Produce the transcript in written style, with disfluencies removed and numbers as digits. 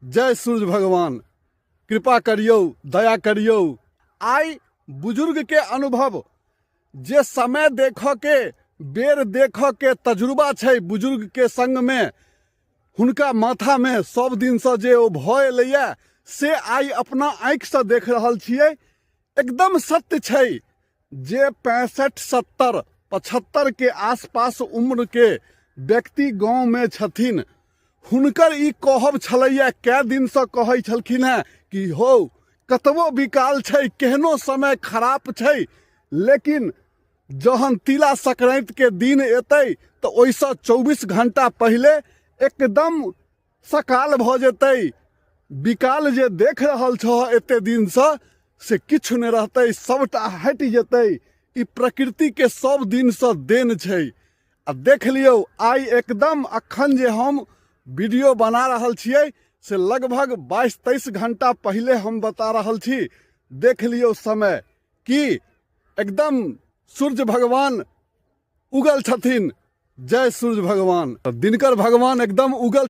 जय सूर्य भगवान, कृपा करियो, दया करियो। आई बुजुर्ग के अनुभव, जे समय देखो के, बेर देखो के तजुर्बा छै बुजुर्ग के संग में, हुनका माथा में सब दिन से जे ओ भय एलैया से आई अपना आंख से देख रहल छियै। एकदम सत्य छै जे 65, 70, 75 के आसपास उम्र के व्यक्ति गांव में छथिन, हुनकर ई कहब छलैया, कै दिन से कहै छलखिन हैं कि हो कतबो विकाल छै, केहनो समय खराब छै, लेकिन जहन तिला संक्रांति के दिन एतै तो ओइसे 24 घंटा पहले एकदम सकाल भ जेतै। विकाल जे देख रहल छ एते दिन से किछु नहीं रहतै, सबटा हट जेतै। ई प्रकृति के सब दिन से देन छै। आ देख लियो आई एकदम अखन जे हम वीडियो बना रहल छियै से लगभग 22-23 घंटा पहले हम बता रहल छी। देख लियो समय कि एकदम सूर्य भगवान उगल छथिन। जय सूर्य भगवान। दिनकर भगवान एकदम उगल